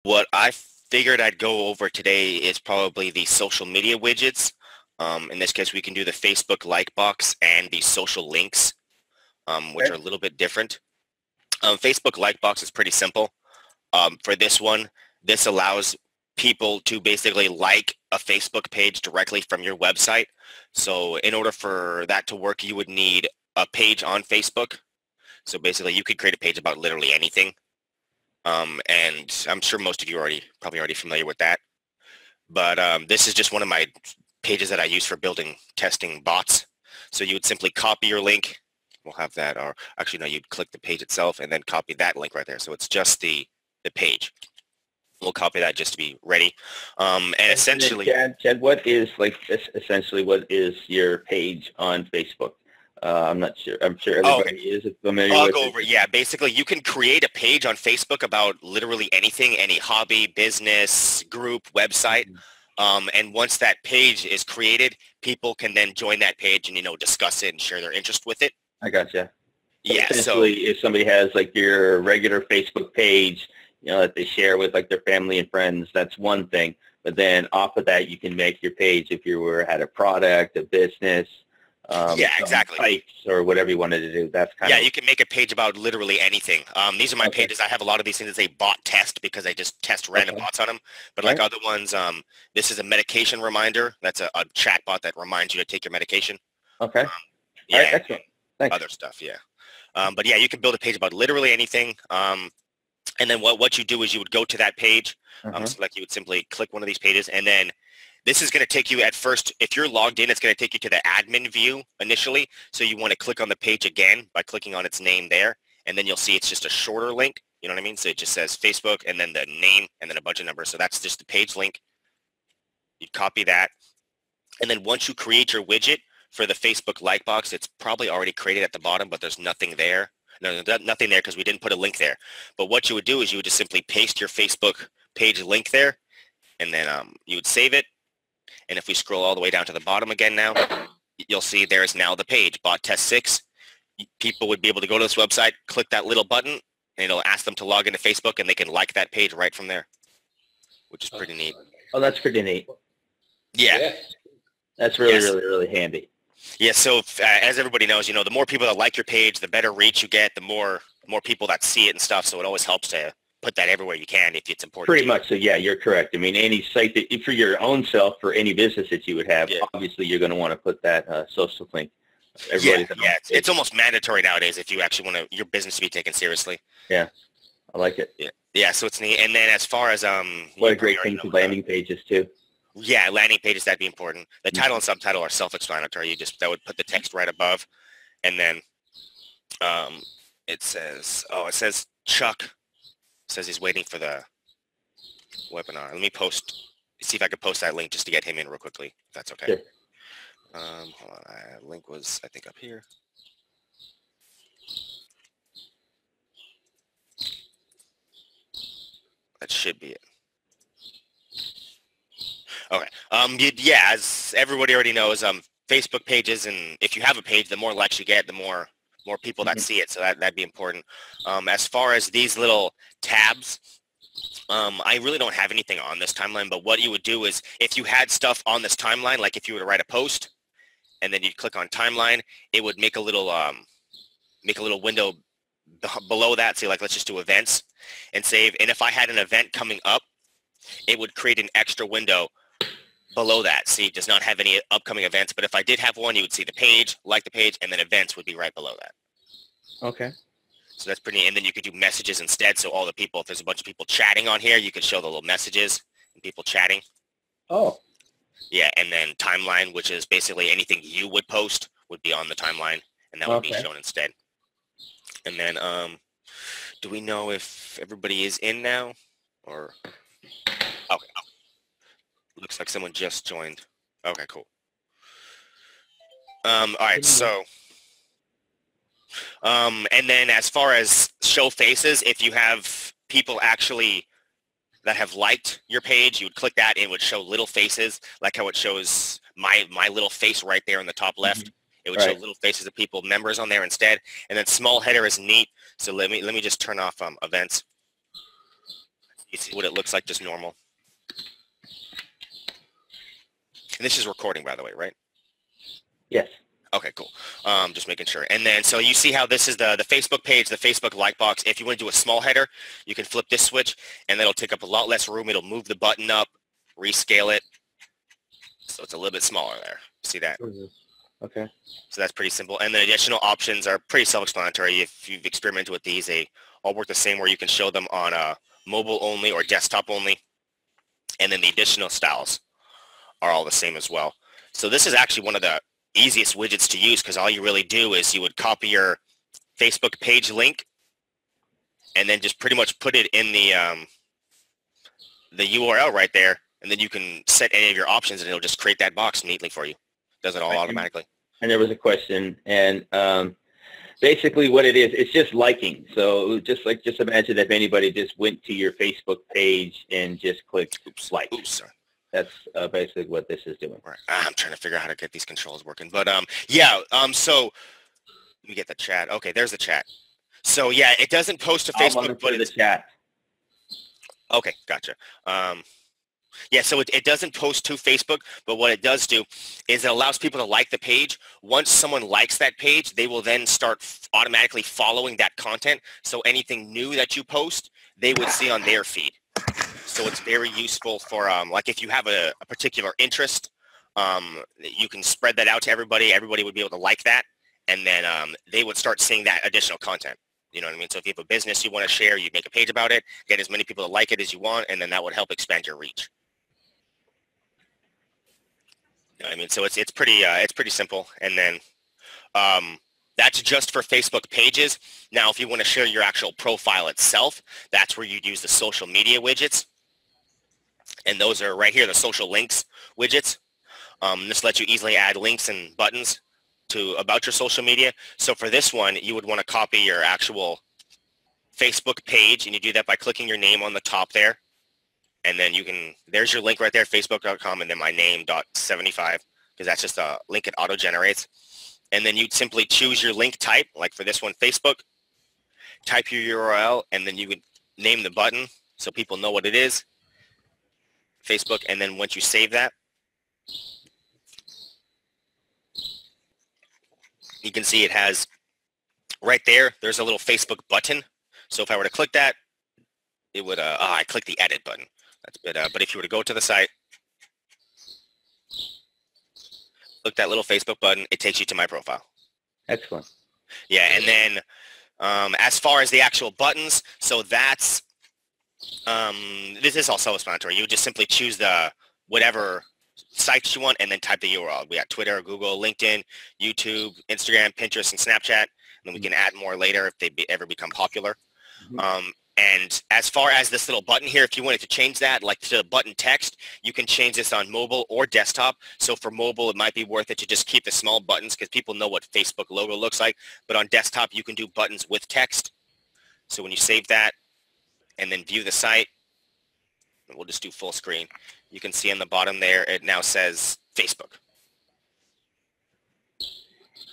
What I figured I'd go over today is probably the social media widgets. In this case, we can do the Facebook like box and the social links, which Okay. are a little bit different. Facebook like box is pretty simple. For this one, this allows people to basically like a Facebook page directly from your website. So in order for that to work, you would need a page on Facebook. So basically, you could create a page about literally anything. And I'm sure most of you are probably already familiar with that. But this is just one of my pages that I use for building testing bots. So you would simply copy your link. We'll have that, or actually no, you'd click the page itself and then copy that link right there. So it's just the page. We'll copy that just to be ready. And And then essentially, Chad, what is essentially what is your page on Facebook? I'm not sure. I'm sure oh, everybody is familiar I'll with go it. over it. Yeah, basically you can create a page on Facebook about literally anything, any hobby, business, group, website. Mhm. And once that page is created, people can then join that page and, discuss it and share their interest with it. I gotcha. So Yeah, so essentially, if somebody has like your regular Facebook page, that they share with like their family and friends, that's one thing. But then off of that, you can make your page if you had a product, a business, yeah, some exactly. hikes or whatever you wanted to do. That's kind Yeah, of you can make a page about literally anything. These are my okay. pages. I have a lot of these things that say bot test because I just test random Okay. bots on them. But All like right. other ones, this is a medication reminder. That's a chat bot that reminds you to take your medication. Okay. Um, All right. yeah, and Excellent. Thanks. other stuff. Yeah. But yeah, you can build a page about literally anything. And then what you do is you would go to that page. Uh-huh. So like you would simply click one of these pages, and then this is going to take you at first. If you're logged in, it's going to take you to the admin view initially. So you want to click on the page again by clicking on its name there, and then you'll see it's just a shorter link. You know what I mean? So it just says Facebook and then the name and then a bunch of numbers. So that's just the page link. You copy that, and then once you create your widget for the Facebook like box, it's probably already created at the bottom, but there's nothing there. No, nothing there because we didn't put a link there. But what you would do is you would just simply paste your Facebook page link there, and then you would save it. And if we scroll all the way down to the bottom again now, you'll see there's now the page, Bot Test 6. People would be able to go to this website, click that little button, and it'll ask them to log into Facebook, and they can like that page right from there, which is pretty neat. Oh, that's pretty neat. Yeah. Yeah. That's really, Yes. really, really handy. Yeah, so as everybody knows, the more people that like your page, the better reach you get, the more people that see it and stuff. So it always helps to put that everywhere you can if it's important. Pretty much. So yeah, you're correct. I mean, any site that for your own self, for any business that you would have, Yeah. obviously you're going to want to put that social link. Yeah, Everybody's it's almost mandatory nowadays if you actually want your business to be taken seriously. Yeah, I like it. Yeah, so it's neat. And then as far as What a great thing for landing pages too. yeah, landing pages, that'd be important. The title and subtitle are self-explanatory. That would put the text right above, and then it says Chuck says he's waiting for the webinar. Let me see if I could post that link just to get him in real quickly, if that's okay. Sure. Hold on, link was I think up here. That should be it. Okay. Yeah, as everybody already knows, Facebook pages, and if you have a page, the more likes you get, the more people that see it. So that'd be important. As far as these little tabs, I really don't have anything on this timeline, but what you would do is if you had stuff on this timeline, like if you were to write a post and then you'd click on timeline, it would make a little window below that. Say like, let's just do events and save. And if I had an event coming up, it would create an extra window below that. See, it does not have any upcoming events, but if I did have one, you would see the page, like the page, and then events would be right below that. Okay. So that's pretty, and then you could do messages instead. So all the people, if there's a bunch of people chatting on here, you could show the little messages and people chatting. Oh. Yeah, and then timeline, which is basically anything you would post would be on the timeline, and that would be shown instead. And then, do we know if everybody is in now? Or, okay. Looks like someone just joined. Okay, cool. All right, so, and then as far as show faces, if you have people actually that have liked your page, you would click that and it would show little faces, like how it shows my little face right there in the top left. Mm-hmm. It would show little faces of people, members on there instead. And then small header is neat. So let me just turn off events. You see what it looks like, just normal. And this is recording, by the way, right? Yes. Okay, cool. Just making sure. And then, so you see how this is the Facebook page, the Facebook like box. If you want to do a small header, you can flip this switch, and that'll take up a lot less room. It'll move the button up, rescale it, so it's a little bit smaller there. See that? Okay. So that's pretty simple. And the additional options are pretty self-explanatory. If you've experimented with these, they all work the same, where you can show them on mobile only or desktop only. And then the additional styles are all the same as well. So this is actually one of the easiest widgets to use, because all you really do is you would copy your Facebook page link and then just pretty much put it in the URL right there, and then you can set any of your options and it'll just create that box neatly for you. Does it all automatically. And there was a question, and basically what it is, it's just liking. So just imagine if anybody just went to your Facebook page and just clicked like. Oops, sorry. That's basically what this is doing. Right. I'm trying to figure out how to get these controls working. But yeah, so let me get the chat. Okay, there's the chat. So yeah, it doesn't post to Facebook, but it's the chat. Okay, gotcha. Yeah, so it doesn't post to Facebook, but what it does do is it allows people to like the page. Once someone likes that page, they will then start automatically following that content. So anything new that you post, they would see on their feed. So it's very useful for, like, if you have a particular interest, you can spread that out to everybody. Everybody would be able to like that, and then they would start seeing that additional content. You know what I mean? So if you have a business you want to share, you make a page about it, get as many people to like it as you want, and then that would help expand your reach. You know what I mean? So it's pretty simple. And then that's just for Facebook pages. Now, if you want to share your actual profile itself, that's where you'd use the social media widgets. And those are right here, the social links widgets. This lets you easily add links and buttons about your social media. So for this one, you would want to copy your actual Facebook page, and you do that by clicking your name on the top there. And then there's your link right there, facebook.com, and then my name .75, because that's just a link it auto-generates. And then you'd simply choose your link type, like for this one, Facebook, type your URL, and then you would name the button so people know what it is, Facebook. And then once you save that, you can see it has right there's a little Facebook button. So if I were to click that, it would, I clicked the edit button. That's a bit, but if you were to go to the site, click that little Facebook button, it takes you to my profile. Excellent. Yeah, and then as far as the actual buttons, so that's, this is all self-explanatory. You would just simply choose the whatever sites you want and then type the URL. We got Twitter, Google, LinkedIn, YouTube, Instagram, Pinterest, and Snapchat. And then we can add more later if they ever become popular. And as far as this little button here, if you wanted to change that, like to button text, you can change this on mobile or desktop. So for mobile, it might be worth it to just keep the small buttons because people know what Facebook logo looks like. But on desktop, you can do buttons with text. So when you save that and then view the site, we'll just do full screen. You can see on the bottom there, it now says Facebook.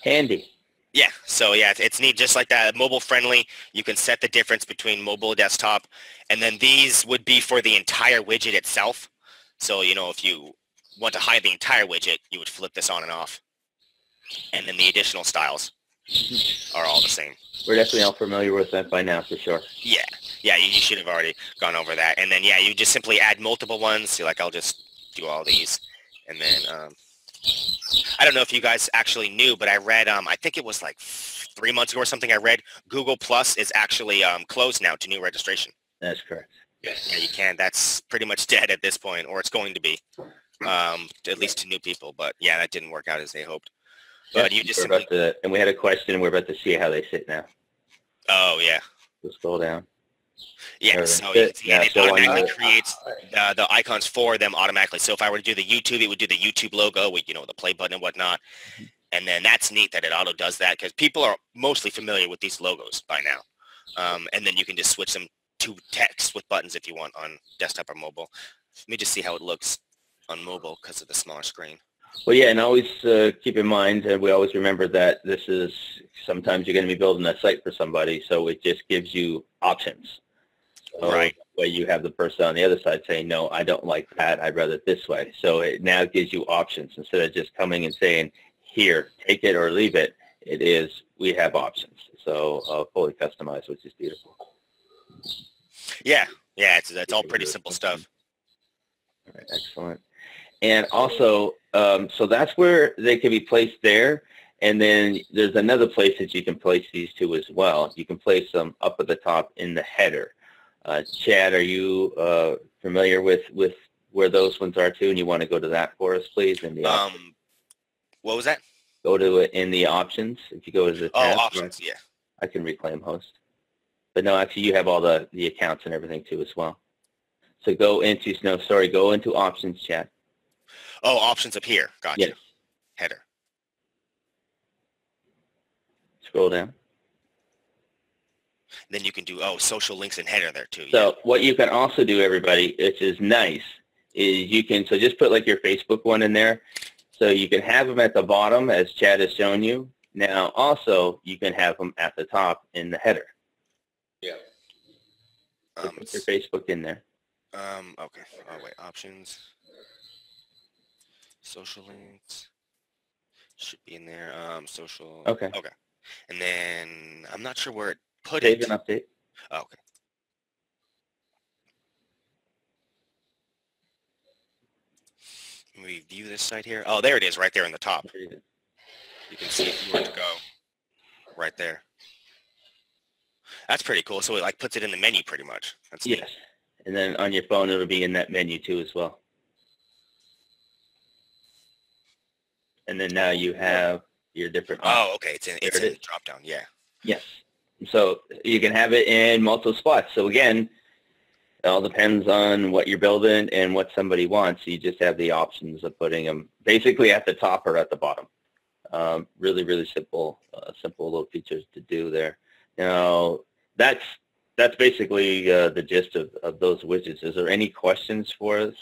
Handy. Yeah, so yeah, it's neat, just like that, mobile friendly. You can set the difference between mobile and desktop, and then these would be for the entire widget itself. So, you know, if you want to hide the entire widget, you would flip this on and off. And then the additional styles are all the same. We're definitely all familiar with that by now, for sure. Yeah, yeah, you should have already gone over that. And then, yeah, you just simply add multiple ones. So, like, I'll just do all these, and then I don't know if you guys actually knew, but I read, I think it was like 3 months ago or something, I read Google Plus is actually closed now to new registration. That's correct. Yes. Yeah, you can. That's pretty much dead at this point, or it's going to be, at least to new people. But yeah, that didn't work out as they hoped. But you just simply... and we had a question, and we're about to see how they sit now. Oh, yeah. So scroll down. Yeah, so it automatically creates the icons for them automatically. So if I were to do the YouTube, it would do the YouTube logo with, you know, the play button and whatnot. And then that's neat that it auto does that because people are mostly familiar with these logos by now. And then you can just switch them to text with buttons if you want on desktop or mobile. Let me just see how it looks on mobile because of the smaller screen. Well, yeah, and always keep in mind, and we always remember that this is, sometimes you're going to be building a site for somebody, so it just gives you options. So Right. that way you have the person on the other side saying, no, I don't like that. I'd rather it this way. So it now gives you options instead of just coming and saying, here, take it or leave it. It is, we have options. So fully customized, which is beautiful. Yeah. Yeah. It's all pretty simple stuff. All right, excellent. And also, so that's where they can be placed there. And then there's another place that you can place these to as well. You can place them up at the top in the header. Chad, are you familiar with where those ones are too? And you want to go to that for us, please? In the What was that? go to it in the options. If you go to the tab, Options. Yeah. I can reclaim host. But no, actually, you have all the accounts and everything too as well. So go into go into options, Chad. Oh, options up here. Gotcha. Yes. Header. Scroll down. Then you can do social links and header there too. So what you can also do, everybody, which is nice, is you can just put like your Facebook one in there. So you can have them at the bottom as Chad has shown you. Now also you can have them at the top in the header. Yeah. So put your Facebook in there. Okay. Oh wait, options. Social links should be in there. Social. Okay. Okay. And then I'm not sure where it put Save it. and update. Oh, okay. Let me view this site here. Oh, there it is, right there in the top. You can see if you want to go right there. That's pretty cool. So it like puts it in the menu pretty much. That's yes. neat. And then on your phone, it'll be in that menu too as well. And then now you have your different options. Oh, okay. It's in the drop down. Yeah. Yes. So you can have it in multiple spots. So again, it all depends on what you're building and what somebody wants. You just have the options of putting them basically at the top or at the bottom. Really, really simple little features to do there. Now, that's basically the gist of those widgets. Is there any questions for us?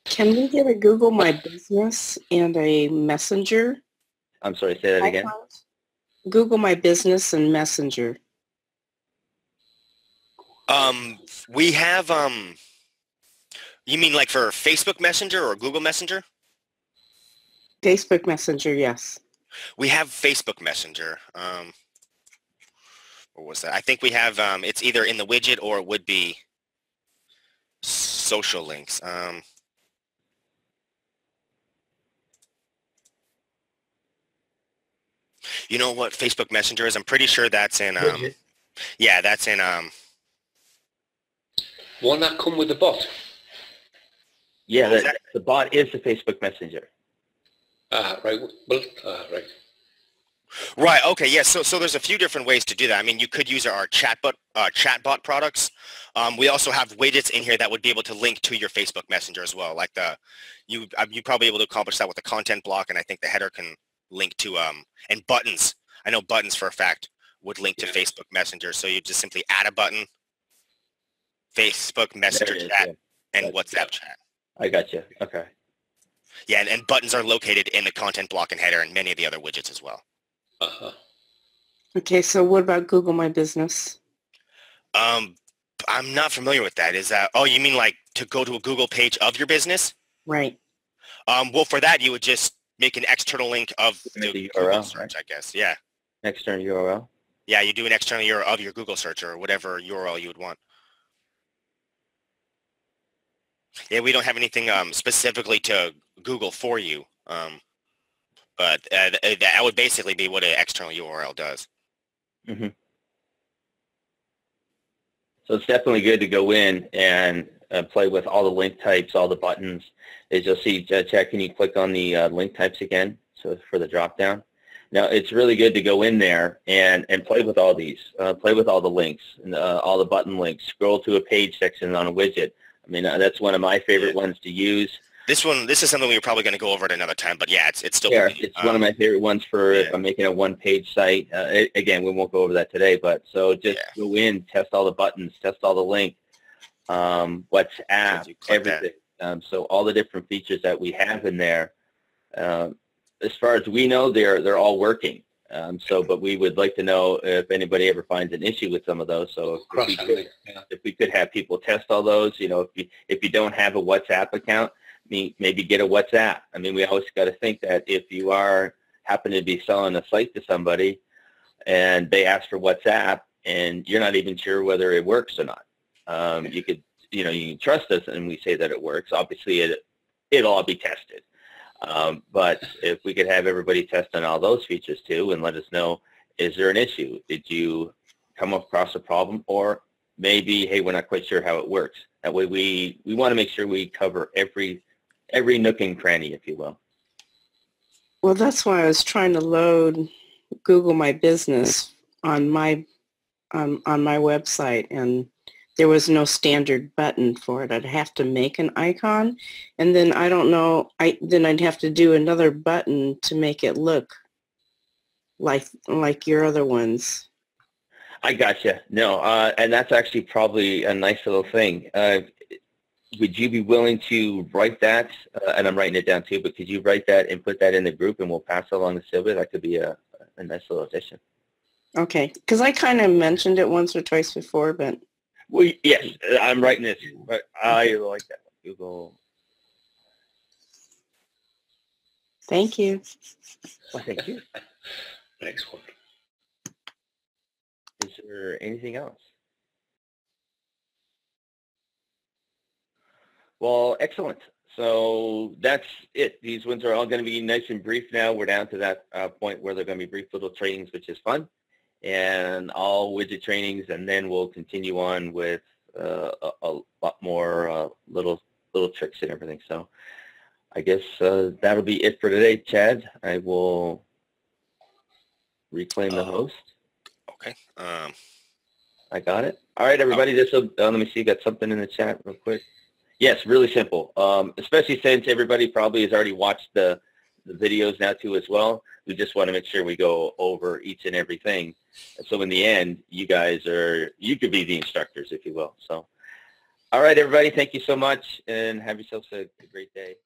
Can we get a Google My Business and a Messenger? I'm sorry, say that again. Google My Business and Messenger. We have, you mean like for Facebook Messenger or Google Messenger? Facebook Messenger, yes. We have Facebook Messenger. What was that? I think we have, it's either in the widget or it would be social links. You know what Facebook Messenger is? I'm pretty sure that's in, yeah, that's in, Won't that come with the bot? Yeah, the bot is the Facebook Messenger. Right. Well, right. Right. Okay. Yeah. So there's a few different ways to do that. I mean, you could use our chatbot products. We also have widgets in here that would be able to link to your Facebook Messenger as well. Like you'd probably able to accomplish that with the content block, and I think the header can link to and buttons. I know buttons for a fact would link to Facebook Messenger. So you just simply add a button, Facebook Messenger chat, and WhatsApp chat. I got you. Okay. Yeah, and buttons are located in the content block and header and many of the other widgets as well. Uh-huh. Okay, so what about Google My Business? I'm not familiar with that. Is that, oh, you mean like to go to a Google page of your business? Right. Well, for that, you would just make an external link of the URL, Google search, right? I guess. Yeah. External URL? Yeah, you do an external URL of your Google search or whatever URL you would want. Yeah, we don't have anything specifically to Google for you, but that would basically be what an external URL does. Mm-hmm. So it's definitely good to go in and play with all the link types, all the buttons. As you'll see, Chad, can you click on the link types again? So for the drop down. Now it's really good to go in there and play with all these, play with all the links, and all the button links. Scroll to a page section on a widget. I mean, that's one of my favorite ones to use. This is something we're probably going to go over at another time, but yeah, it's still. Yeah, it's one of my favorite ones for if I'm making a one-page site. Again, we won't go over that today, but so just go in, test all the buttons, test all the link, WhatsApp, everything. So all the different features that we have in there, as far as we know, they're all working. But we would like to know if anybody ever finds an issue with some of those. So if we could have people test all those, if you don't have a WhatsApp account, maybe get a WhatsApp. I mean, we always got to think that if you happen to be selling a site to somebody and they ask for WhatsApp and you're not even sure whether it works or not, you can trust us and we say that it works. Obviously, it'll all be tested. But if we could have everybody test on all those features too and let us know, is there an issue? Did you come across a problem? Or maybe, hey, we're not quite sure how it works. That way we want to make sure we cover every nook and cranny, if you will. Well, that's why I was trying to load Google My Business on my website, and there was no standard button for it. I'd have to make an icon, and then I don't know. Then I'd have to do another button to make it look like your other ones. I gotcha. No, and that's actually probably a nice little thing. Would you be willing to write that? And I'm writing it down too, but could you write that and put that in the group and we'll pass it along to Sylvia? That could be a nice little addition. Okay, because I kind of mentioned it once or twice before, but... Well, yes, I'm writing this, but I like that one. Google. Thank you. Well, thank you. Next one. Is there anything else? Well, excellent. So that's it. These ones are all going to be nice and brief now. We're down to that point where they're going to be brief little trainings, which is fun, and all widget trainings, and then we'll continue on with a lot more little tricks and everything. So I guess that'll be it for today, Chad. I will reclaim the host. Okay. I got it. All right, everybody. This will, let me see. Got something in the chat real quick. Yes, really simple. Especially since everybody probably has already watched the videos now too as well. We just want to make sure we go over each and everything. So in the end, you could be the instructors, if you will. So, all right, everybody. Thank you so much, and have yourselves a great day.